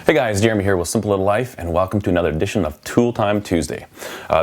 Hey guys, Jeremy here with Simple Little Life, and welcome to another edition of Tool Time Tuesday.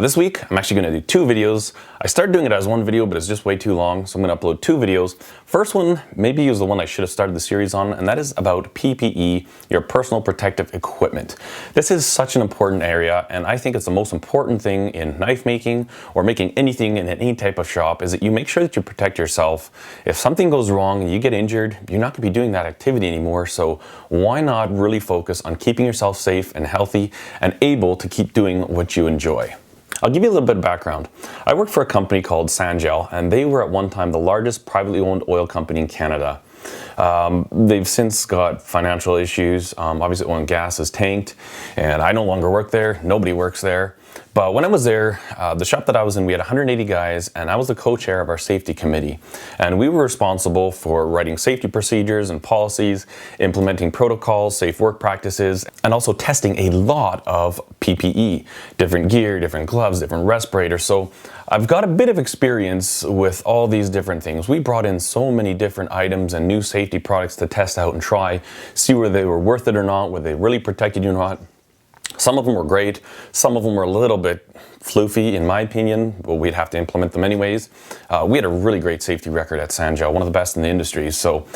This week, I'm actually going to do two videos. I started doing it as one video, but it's just way too long, so I'm going to upload two videos. First one, maybe is the one I should have started the series on, and that is about PPE, your personal protective equipment. This is such an important area, and I think it's the most important thing in knife making or making anything in any type of shop, is that you make sure that you protect yourself. If something goes wrong and you get injured, you're not going to be doing that activity anymore, so why not really focus on keeping yourself safe and healthy and able to keep doing what you enjoy. I'll give you a little bit of background. I worked for a company called Sangel, and they were at one time the largest privately owned oil company in Canada. They've since got financial issues. Obviously oil and gas is tanked, and I no longer work there. Nobody works there. But when I was there, the shop that I was in, we had 180 guys, and I was the co-chair of our safety committee. And we were responsible for writing safety procedures and policies, implementing protocols, safe work practices, and also testing a lot of PPE, different gear, different gloves, different respirators. So I've got a bit of experience with all these different things. We brought in so many different items and new safety products to test out and try, see whether they were worth it or not, whether they really protected you or not. Some of them were great, some of them were a little bit floofy in my opinion, but we'd have to implement them anyways. We had a really great safety record at Sangel, one of the best in the industry, so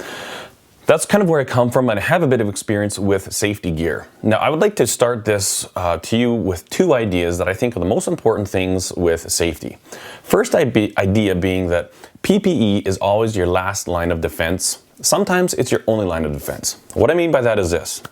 that's kind of where I come from, and I have a bit of experience with safety gear. Now, I would like to start this to you with two ideas that I think are the most important things with safety. First idea being that PPE is always your last line of defense. Sometimes it's your only line of defense. What I mean by that is this.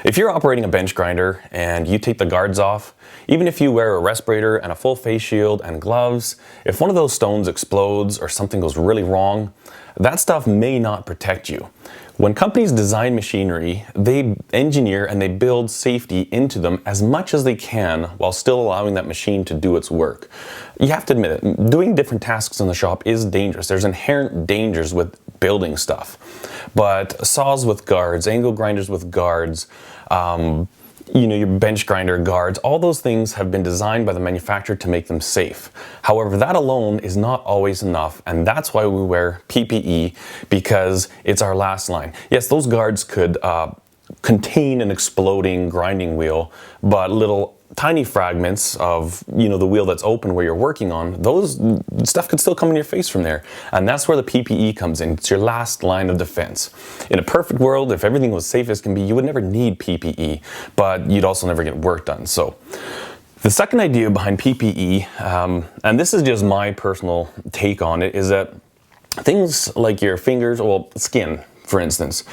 If you're operating a bench grinder and you take the guards off, even if you wear a respirator and a full face shield and gloves, if one of those stones explodes or something goes really wrong, that stuff may not protect you. When companies design machinery, they engineer and they build safety into them as much as they can while still allowing that machine to do its work. You have to admit it, doing different tasks in the shop is dangerous. There's inherent dangers with building stuff. But saws with guards, angle grinders with guards, your bench grinder guards, all those things have been designed by the manufacturer to make them safe. However, that alone is not always enough, and that's why we wear PPE, because it's our last line. Yes, those guards could contain an exploding grinding wheel, but little tiny fragments of the wheel that's open where you're working on, those stuff could still come in your face from there, and that's where the PPE comes in. It's your last line of defense. In a perfect world, if everything was safe as can be, you would never need PPE, but you'd also never get work done. So the second idea behind PPE, and this is just my personal take on it, is that things like your fingers, skin, for instance,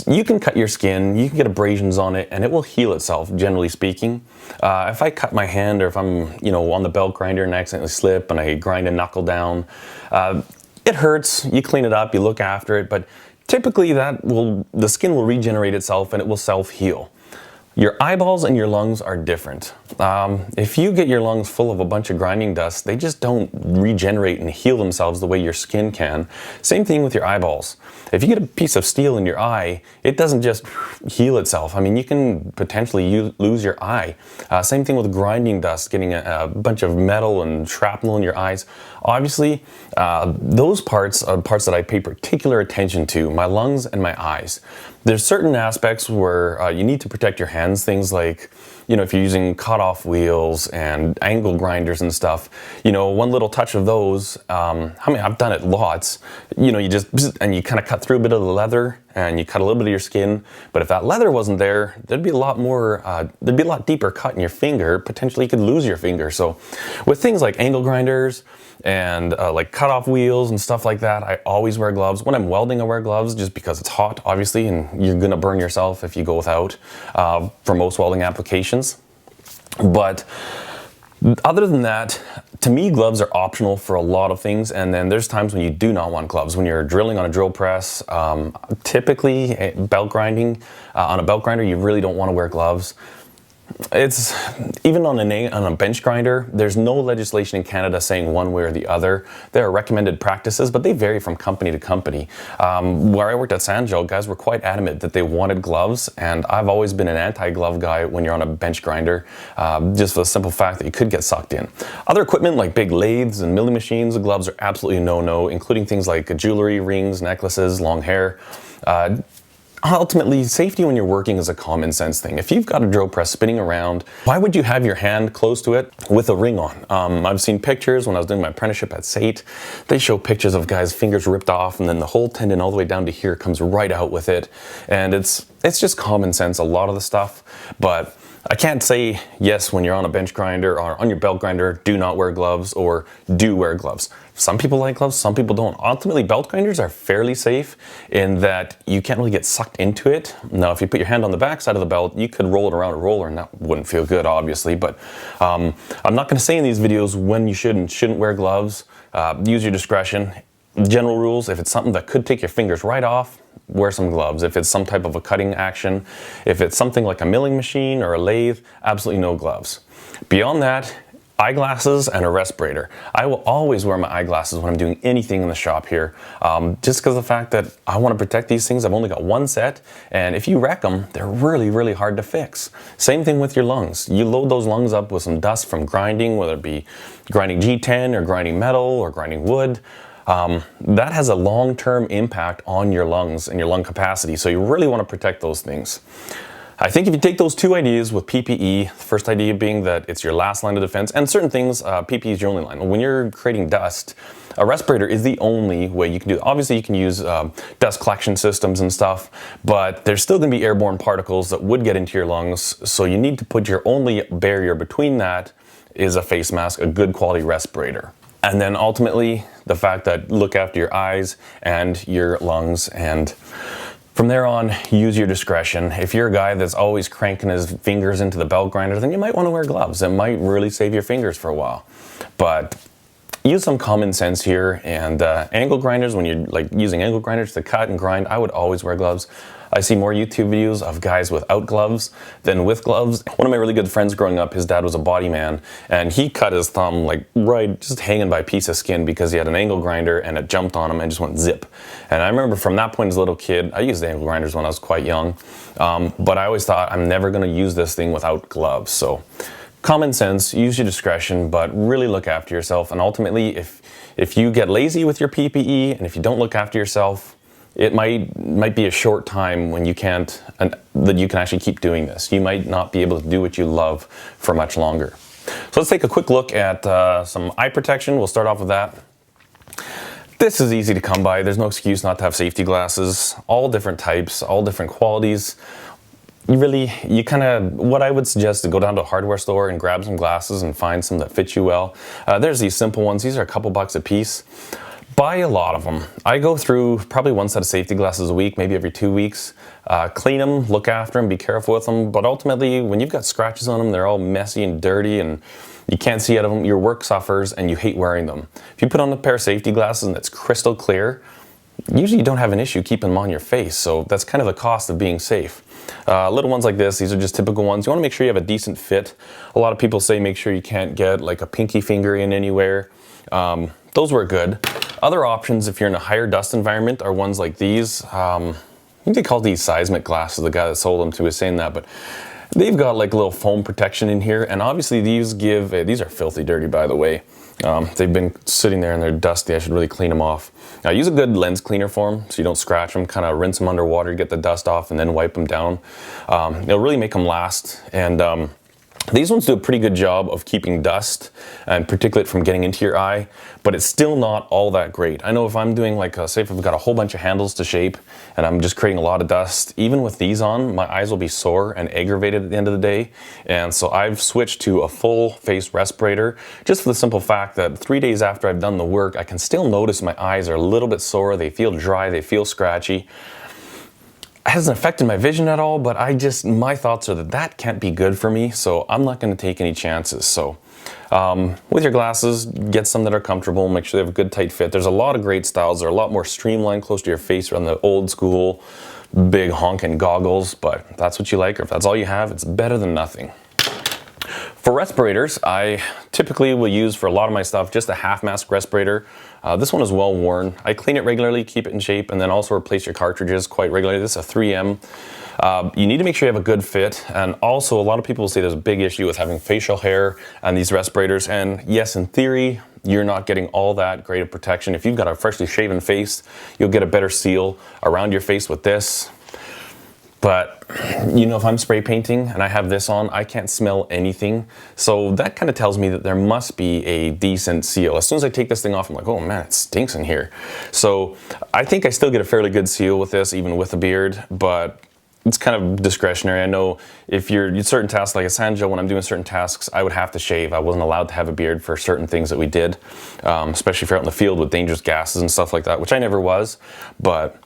you can cut your skin, you can get abrasions on it, and it will heal itself, generally speaking. If I cut my hand, or if I'm, on the belt grinder and I accidentally slip and I grind a knuckle down, it hurts. You clean it up, you look after it, but typically the skin will regenerate itself and it will self-heal. Your eyeballs and your lungs are different. If you get your lungs full of a bunch of grinding dust, they just don't regenerate and heal themselves the way your skin can. Same thing with your eyeballs. If you get a piece of steel in your eye, it doesn't just heal itself. I mean, you can potentially lose your eye. Same thing with grinding dust, getting a bunch of metal and shrapnel in your eyes. Obviously, those parts are parts that I pay particular attention to, my lungs and my eyes. There's certain aspects where you need to protect your hands, things like, if you're using cut-off wheels and angle grinders and stuff, one little touch of those, I've done it lots, you just, and you kind of cut through a bit of the leather and you cut a little bit of your skin, but if that leather wasn't there, there'd be a lot deeper cut in your finger, potentially you could lose your finger. So with things like angle grinders and like cut-off wheels and stuff like that, I always wear gloves. When I'm welding, I wear gloves just because it's hot, obviously, and you're gonna burn yourself if you go without for most welding applications. But other than that, to me, gloves are optional for a lot of things, and then there's times when you do not want gloves. When you're drilling on a drill press, typically belt grinding, on a belt grinder, you really don't want to wear gloves. It's even on a bench grinder, there's no legislation in Canada saying one way or the other. There are recommended practices, but they vary from company to company. Where I worked at Sangel, guys were quite adamant that they wanted gloves, and I've always been an anti-glove guy when you're on a bench grinder, just for the simple fact that you could get sucked in. Other equipment like big lathes and milling machines, gloves are absolutely no-no, including things like jewelry, rings, necklaces, long hair. ultimately, safety when you're working is a common sense thing. If you've got a drill press spinning around, why would you have your hand close to it with a ring on? I've seen pictures when I was doing my apprenticeship at SAIT. They show pictures of guys' fingers ripped off and then the whole tendon all the way down to here comes right out with it. And it's just common sense, a lot of the stuff. But I can't say yes when you're on a bench grinder or on your belt grinder, do not wear gloves, or do wear gloves. Some people like gloves, some people don't. Ultimately, belt grinders are fairly safe in that you can't really get sucked into it. Now, if you put your hand on the back side of the belt, you could roll it around a roller and that wouldn't feel good, obviously. But I'm not going to say in these videos when you should and shouldn't wear gloves. Use your discretion. General rules, if it's something that could take your fingers right off, wear some gloves. If it's some type of a cutting action, if it's something like a milling machine or a lathe, absolutely no gloves. Beyond that, eyeglasses and a respirator. I will always wear my eyeglasses when I'm doing anything in the shop here, just because of the fact that I want to protect these things. I've only got one set, and if you wreck them, they're really, really hard to fix. Same thing with your lungs. You load those lungs up with some dust from grinding, whether it be grinding G10 or grinding metal or grinding wood. That has a long-term impact on your lungs and your lung capacity, so you really want to protect those things. I think if you take those two ideas with PPE, the first idea being that it's your last line of defense, and certain things, PPE is your only line. When you're creating dust, a respirator is the only way you can do it. Obviously, you can use dust collection systems and stuff, but there's still going to be airborne particles that would get into your lungs, so you need to put your only barrier between that is a face mask, a good quality respirator. And then ultimately, the fact that look after your eyes and your lungs, and from there on, use your discretion. If you're a guy that's always cranking his fingers into the belt grinder, then you might want to wear gloves. It might really save your fingers for a while. But use some common sense here, and angle grinders, when you're like using angle grinders to cut and grind, I would always wear gloves. I see more YouTube videos of guys without gloves than with gloves. One of my really good friends growing up, his dad was a body man, and he cut his thumb like right, just hanging by a piece of skin because he had an angle grinder and it jumped on him and just went zip. And I remember from that point as a little kid, I used angle grinders when I was quite young, but I always thought I'm never gonna use this thing without gloves. So common sense, use your discretion, but really look after yourself. And ultimately, if you get lazy with your PPE and if you don't look after yourself, it might be a short time when you can't, that you can actually keep doing this. You might not be able to do what you love for much longer. So let's take a quick look at some eye protection. We'll start off with that. This is easy to come by. There's no excuse not to have safety glasses. All different types, all different qualities. What I would suggest is to go down to a hardware store and grab some glasses and find some that fit you well. There's these simple ones. These are a couple bucks a piece. Buy a lot of them. I go through probably one set of safety glasses a week, maybe every 2 weeks. Clean them, look after them, be careful with them. But ultimately, when you've got scratches on them, they're all messy and dirty and you can't see out of them, your work suffers and you hate wearing them. If you put on a pair of safety glasses and it's crystal clear, usually you don't have an issue keeping them on your face. So that's kind of the cost of being safe. Little ones like this, these are just typical ones. You want to make sure you have a decent fit. A lot of people say make sure you can't get like a pinky finger in anywhere. Those work good. Other options, if you're in a higher dust environment, are ones like these. I think they call these Seismic Glasses. The guy that sold them to was saying that, but they've got like a little foam protection in here, and obviously these are filthy dirty, by the way. They've been sitting there and they're dusty. I should really clean them off. Now use a good lens cleaner for them so you don't scratch them. Kind of rinse them underwater, get the dust off, and then wipe them down. It'll really make them last. And these ones do a pretty good job of keeping dust and particulate from getting into your eye, but it's still not all that great. I know if I'm doing like, say if I've got a whole bunch of handles to shape and I'm just creating a lot of dust, even with these on, my eyes will be sore and aggravated at the end of the day. And so I've switched to a full face respirator just for the simple fact that 3 days after I've done the work, I can still notice my eyes are a little bit sore, they feel dry, they feel scratchy. It hasn't affected my vision at all, but my thoughts are that can't be good for me, so I'm not going to take any chances. So with your glasses, get some that are comfortable, make sure they have a good tight fit. There's a lot of great styles. They're a lot more streamlined, close to your face, rather than the old school big honking goggles, but if that's what you like, or if that's all you have, it's better than nothing. For respirators, I typically will use for a lot of my stuff just a half mask respirator. This one is well worn. I clean it regularly, keep it in shape, and then also replace your cartridges quite regularly. This is a 3M. You need to make sure you have a good fit, and also a lot of people will say there's a big issue with having facial hair on these respirators, and yes, in theory, you're not getting all that great of protection. If you've got a freshly shaven face, you'll get a better seal around your face with this. But you know, if I'm spray painting and I have this on, I can't smell anything. So that kind of tells me that there must be a decent seal. As soon as I take this thing off, I'm like, oh man, it stinks in here. So I think I still get a fairly good seal with this, even with a beard, but it's kind of discretionary. I know if you're certain tasks, like at Sanjo, when I'm doing certain tasks, I would have to shave. I wasn't allowed to have a beard for certain things that we did, especially if you're out in the field with dangerous gases and stuff like that, which I never was. But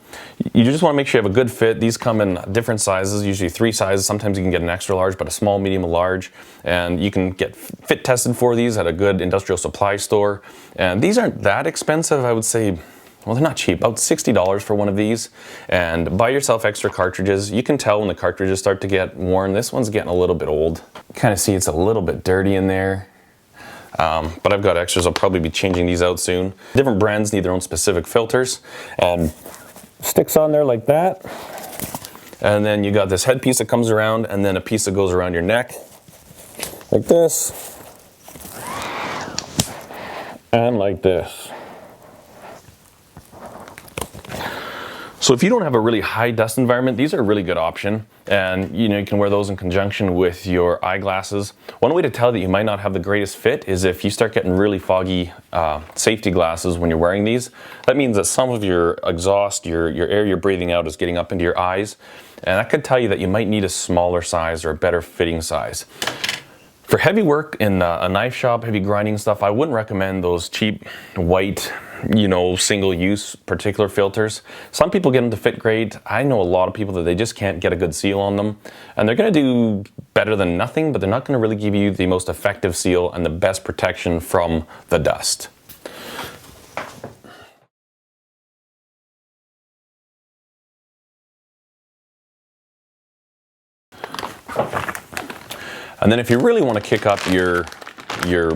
you just want to make sure you have a good fit. These come in different sizes, usually 3 sizes. Sometimes you can get an extra large, but a small, medium, and large. And you can get fit tested for these at a good industrial supply store. And these aren't that expensive, I would say. Well, they're not cheap, about $60 for one of these. And buy yourself extra cartridges. You can tell when the cartridges start to get worn. This one's getting a little bit old. Kind of see it's a little bit dirty in there. But I've got extras. I'll probably be changing these out soon. Different brands need their own specific filters. Sticks on there like that. And then you got this headpiece that comes around, and then a piece that goes around your neck like this. And like this. So if you don't have a really high dust environment, these are a really good option. And you know, you can wear those in conjunction with your eyeglasses. One way to tell that you might not have the greatest fit is if you start getting really foggy safety glasses when you're wearing these. That means that some of your exhaust, your air you're breathing out is getting up into your eyes. And that could tell you that you might need a smaller size or a better fitting size. For heavy work in a knife shop, heavy grinding stuff, I wouldn't recommend those cheap white, you know, single-use particular filters. Some people get them to fit great. I know a lot of people that they just can't get a good seal on them. And they're going to do better than nothing, but they're not going to really give you the most effective seal and the best protection from the dust. And then if you really want to kick up your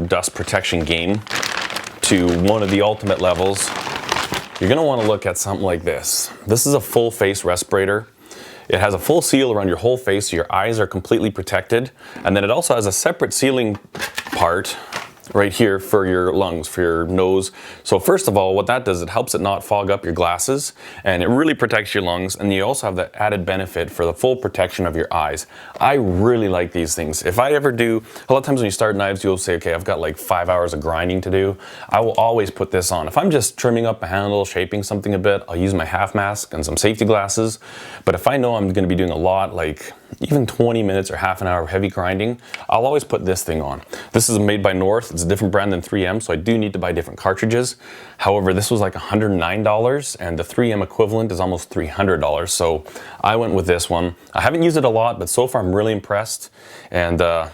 dust protection game to one of the ultimate levels, you're going to want to look at something like this. This is a Fullface Respirator. It has a full seal around your whole face, so your eyes are completely protected. And then it also has a separate sealing part right here for your lungs, for your nose. So first of all, what that does, it helps it not fog up your glasses, and it really protects your lungs. And you also have the added benefit for the full protection of your eyes. I really like these things. If I ever do, a lot of times when you start knives, you'll say, okay, I've got like 5 hours of grinding to do. I will always put this on. If I'm just trimming up a handle, shaping something a bit, I'll use my half mask and some safety glasses. But if I know I'm going to be doing a lot, like even 20 minutes or half an hour of heavy grinding, I'll always put this thing on. This is made by North. It's a different brand than 3M, so I do need to buy different cartridges. However, this was like $109, and the 3M equivalent is almost $300, so I went with this one. I haven't used it a lot, but so far I'm really impressed. And so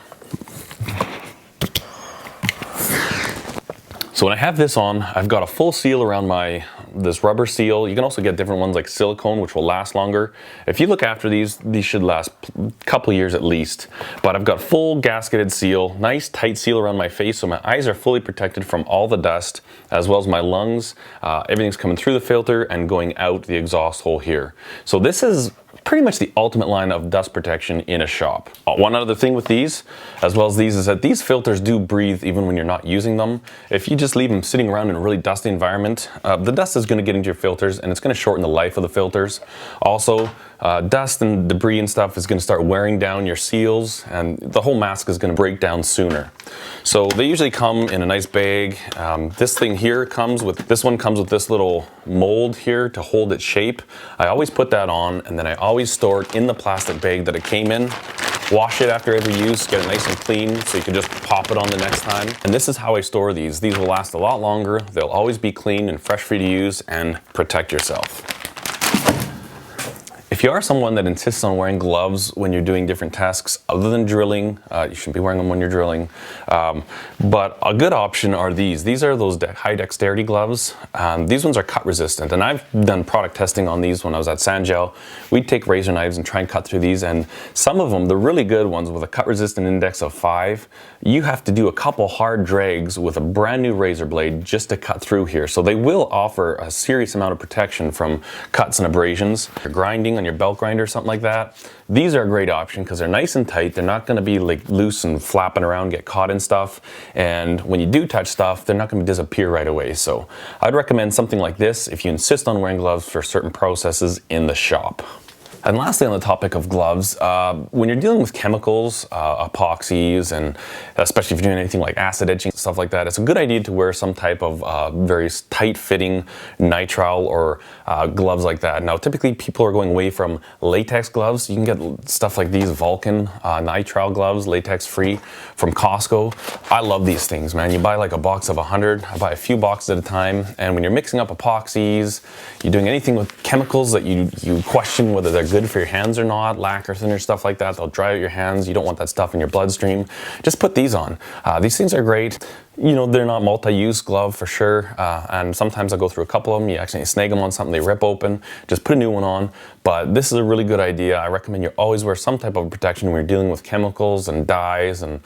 when I have this on, I've got a full seal around this rubber seal. You can also get different ones like silicone, which will last longer. If you look after these should last a couple years at least. But I've got full gasketed seal, nice tight seal around my face, so my eyes are fully protected from all the dust, as well as my lungs. Everything's coming through the filter and going out the exhaust hole here. So this is pretty much the ultimate line of dust protection in a shop. One other thing with these, as well as these, is that these filters do breathe even when you're not using them. If you just leave them sitting around in a really dusty environment, the dust is going to get into your filters, and it's going to shorten the life of the filters. Also, dust and debris and stuff is going to start wearing down your seals, and the whole mask is going to break down sooner. So they usually come in a nice bag. This thing here comes with this little mold here to hold its shape. I always put that on, and then I always store it in the plastic bag that it came in. Wash it after every use, get it nice and clean, so you can just pop it on the next time. And this is how I store these. These will last a lot longer. They'll always be clean and fresh for you to use, and protect yourself. If you are someone that insists on wearing gloves when you're doing different tasks other than drilling, you shouldn't be wearing them when you're drilling. But a good option are these. These are those high dexterity gloves. These ones are cut resistant, and I've done product testing on these when I was at Sanjo. We'd take razor knives and try and cut through these, and some of them, the really good ones with a cut resistant index of 5, you have to do a couple hard drags with a brand new razor blade just to cut through here. So they will offer a serious amount of protection from cuts and abrasions. If you're grinding on your belt grinder or something like that, these are a great option because they're nice and tight. They're not going to be like loose and flapping around, get caught in stuff. And when you do touch stuff, they're not going to disappear right away. So I'd recommend something like this if you insist on wearing gloves for certain processes in the shop. And lastly, on the topic of gloves, when you're dealing with chemicals, epoxies, and especially if you're doing anything like acid etching, stuff like that, it's a good idea to wear some type of very tight-fitting nitrile or gloves like that. Now, typically people are going away from latex gloves. You can get stuff like these Vulcan nitrile gloves, latex-free, from Costco. I love these things, man. You buy like a box of 100. I buy a few boxes at a time, and when you're mixing up epoxies, you're doing anything with chemicals that you question whether they're good for your hands or not, lacquer thinner, stuff like that, they'll dry out your hands. You don't want that stuff in your bloodstream. Just put these on. These things are great. You know, they're not multi-use glove for sure, and sometimes I go through a couple of them. You actually snag them on something, they rip open, just put a new one on. But this is a really good idea. I recommend you always wear some type of protection when you're dealing with chemicals and dyes and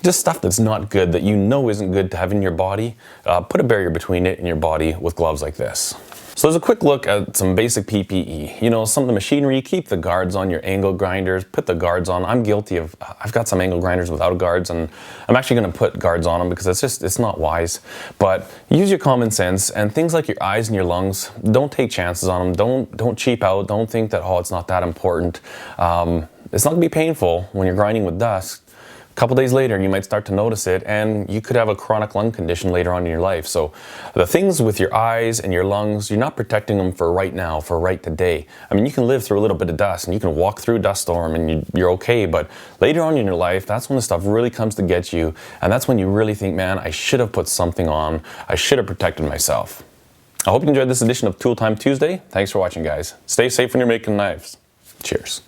just stuff that's not good, that you know isn't good to have in your body. Put a barrier between it and your body with gloves like this. So there's a quick look at some basic PPE. You know, some of the machinery, keep the guards on your angle grinders, put the guards on. I'm guilty of, I've got some angle grinders without guards, and I'm actually gonna put guards on them because it's not wise. But use your common sense, and things like your eyes and your lungs, don't take chances on them. Don't cheap out. Don't think that, oh, it's not that important. It's not gonna be painful when you're grinding with dust. A couple days later, you might start to notice it, and you could have a chronic lung condition later on in your life. So the things with your eyes and your lungs, you're not protecting them for right now, for right today. I mean, you can live through a little bit of dust, and you can walk through a dust storm, and you're okay, but later on in your life, that's when the stuff really comes to get you, and that's when you really think, man, I should have put something on. I should have protected myself. I hope you enjoyed this edition of Tool Time Tuesday. Thanks for watching, guys. Stay safe when you're making knives. Cheers.